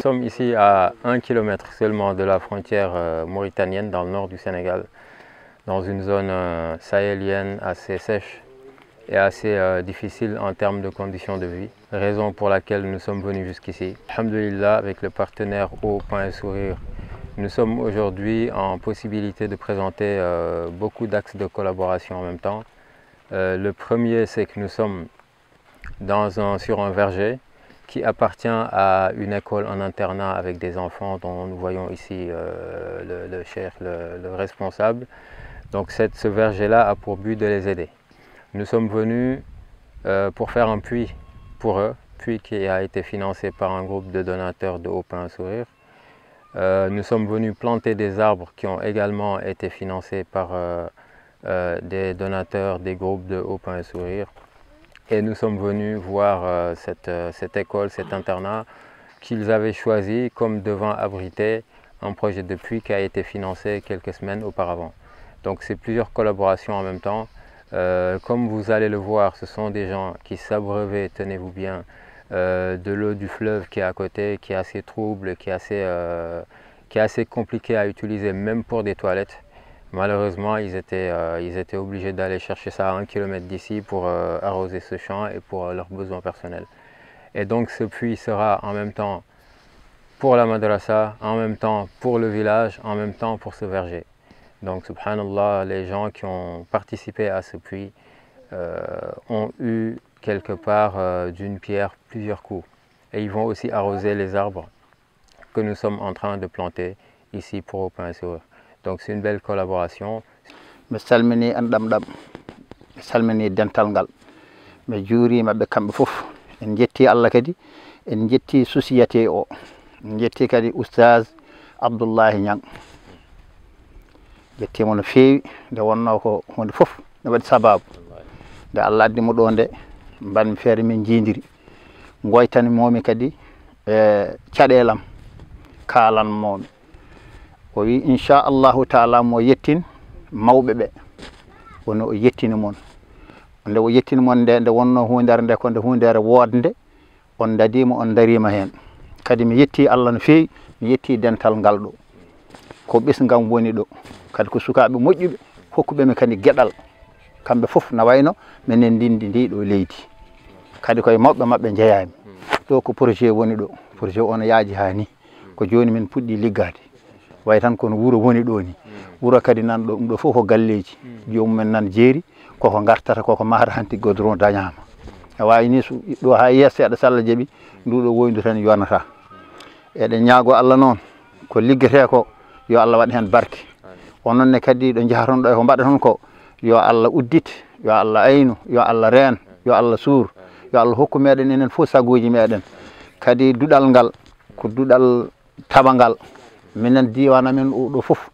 sommes ici à 1 kilomètre seulement de la frontière mauritanienne, dans le nord du Sénégal, dans une zone sahélienne assez sèche et assez difficile en termes de conditions de vie, raison pour laquelle nous sommes venus jusqu'ici. Alhamdulillah, avec le partenaire Eau, Pain et Sourire, nous sommes aujourd'hui en possibilité de présenter beaucoup d'axes de collaboration en même temps. Le premier, c'est que nous sommes sur un verger qui appartient à une école en internat avec des enfants dont nous voyons ici le cheikh, le responsable. Donc ce verger-là a pour but de les aider. Nous sommes venus pour faire un puits pour eux, puits qui a été financé par un groupe de donateurs de Eau, Pain et Sourire. Nous sommes venus planter des arbres qui ont également été financés par des donateurs des groupes de Eau, Pain et Sourire. Et nous sommes venus voir cette école, cet internat qu'ils avaient choisi comme devant abriter un projet de puits qui a été financé quelques semaines auparavant. Donc c'est plusieurs collaborations en même temps. Comme vous allez le voir, ce sont des gens qui s'abreuvaient, tenez-vous bien, de l'eau du fleuve qui est à côté, qui est assez trouble, qui est assez compliqué à utiliser même pour des toilettes. Malheureusement, ils étaient obligés d'aller chercher ça à 1 kilomètre d'ici pour arroser ce champ et pour leurs besoins personnels. Et donc ce puits sera en même temps pour la madrasa, en même temps pour le village, en même temps pour ce verger. Donc subhanallah, les gens qui ont participé à ce puits ont eu quelque part d'une pierre plusieurs coups. Et ils vont aussi arroser les arbres que nous sommes en train de planter ici pour Eau, Pain et Sourire. Donc c'est une belle collaboration. Mi salmini andamdam, mi salmini dental ngal, mi juurima ɓe kamɓe fof. En jetti Allah kadi, en jetti société o, en jetti kadi oustaz Abdoullahi Niang. Jettimo no feewi, nde wonno ko hunde fof ne waɗi sababu. Nde Allah addimo ɗo nde, mbanmi feere min jiidiri. Goytanimomi kadi caɗelam kalanmomi. O wi inchallahu taala mo yettin mawɓe ɓe wono o yettini mon. Nde o yettini mon nde wonno hundere nde ko nde hundere wodde, on dadima on darima hen. Kadi mi yetti Allah no feewi, mi yetti dental ngal ɗo ko ɓesgam woni ɗo, kadi ko sukaɓe moƴƴuɓe hokkuɓe mi kadi gueɗal kamɓe fof na wayno minen ndindi ndi ɗo leydi, kadi koye mawɓe mabɓe jeeyami ɗo ko projet woni ɗo. Projet o no yaaji ha ni ko joni min puɗɗi liggade, way tan kono wuuro woni ɗo ni. Wuuro kadi nan ɗo ɗum ɗo fof ko galleji jomumen nan jeeri koko gartata koko mahata hanti goudron dañama. E wawi ni so ɗo ha yeeso seeɗa so Allah jaaɓi nduɗo woyndu tan yonata. Eɗen ñaago Allah noon ko liggete ko yo Allah waɗ hen barke. Ononne kadi ɗo jahaton ɗo e ko mbaɗa toon ko yo Allah uddite, yo Allah aynu, yo Allah reen, yo Allah suur, yo Allah hokku meɗen enen fof sagoji meɗen. Kadi duɗal ngal ko duɗal taɓangal. Minen diwan amen ɗo fof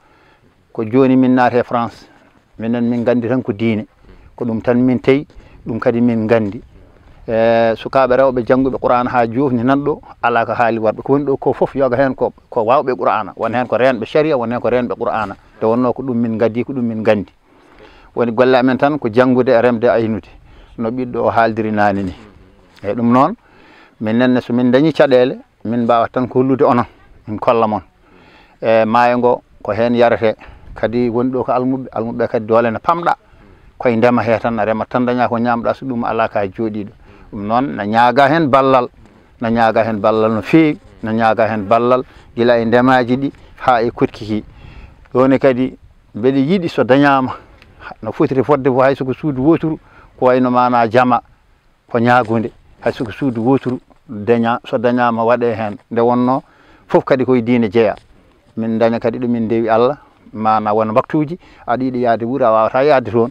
ko joni min naate France, minen min gandi tan ko diine, ko ɗum tan min tawi, ɗum kadi min gandi. Sukaɓe rewɓe jangguɓe Qur'ana ha jofni nan ɗo ala ko haali warɓe ko woni ɗo ko fof yoga hen ko wawɓe Qur'ana, won hen ko renɓe sharia, won hen ko renɓe Qur'ana. Nde wonno ko ɗum min gaddi, ko ɗum min gandi. Woni golle amen tan ko janggude e remde aynude no ɓiɗɗo o haaldiri nani ni. Eyyi ɗum noon minenne so min dañi caɗele min mbawa tan ko hollude onon, min kolla mon. Maayo ngo ko hen yarate, kadi woni ɗo ko almuɓe kadi doole ne pamɗa koye ndema he tan, a remat tan daña ko ñamɗa, so ɗum ala ka jooɗiɗo. Ɗum noon na ñaaga hen ballal, na ñaaga hen ballal no feewi, na ñaaga hen ballal gila e ndemaji ɗi ha e kotkiki. Ɗone kadi mbeɗe yiiɗi so dañama no fotiri fodde fo, hay soko suudu woturu ko wayno mana jama ko ñaagude, hay soko suudu woturu so dañama waɗe hen. Nde wonno fof kadi koye diine jeeya. Min daña kadi ɗo min dewi Allah, mana won waktuji aɗa yiiɗi yaade wuuro a wawata yaade toon,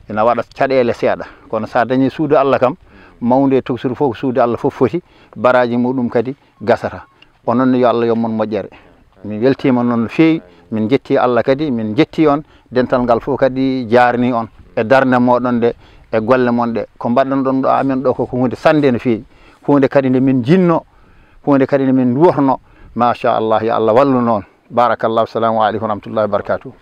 ina waɗa caɗele seeɗa. Kono sa dañi suudu Allah kam, mawde toksuru fof ko suudu Allah fof foti, baraji muɗum kadi gasata. Onon yo Allah yommon moƴƴere. Min weltima noon no feewi, min jetti Allah kadi, min jetti on dental ngal fof kadi jarni on e darde moɗon nde e golle mon ɗe. Ko mbaɗɗon ɗon ɗo amen ɗo koko hunde sande no feewi, hunde kadi nde min jinno, hunde kadi nde min duwotono. Machallah, yo Allah wallu noon. Barakallah, salamu alaikum wa rahmatullahi wa barakatuh.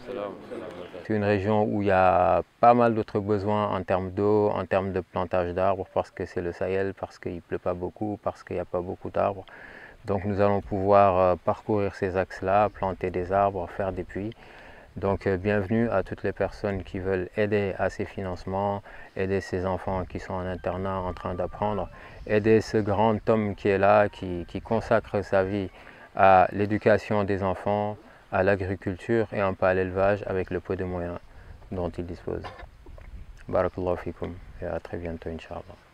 C'est une région où il y a pas mal d'autres besoins en termes d'eau, en termes de plantage d'arbres, parce que c'est le Sahel, parce qu'il ne pleut pas beaucoup, parce qu'il n'y a pas beaucoup d'arbres. Donc nous allons pouvoir parcourir ces axes-là, planter des arbres, faire des puits. Donc bienvenue à toutes les personnes qui veulent aider à ces financements, aider ces enfants qui sont en internat en train d'apprendre, aider ce grand homme qui est là, qui consacre sa vie à l'éducation des enfants, à l'agriculture et un peu à l'élevage avec le peu de moyens dont il dispose. Barakallahu fikum et à très bientôt, Inch'Allah.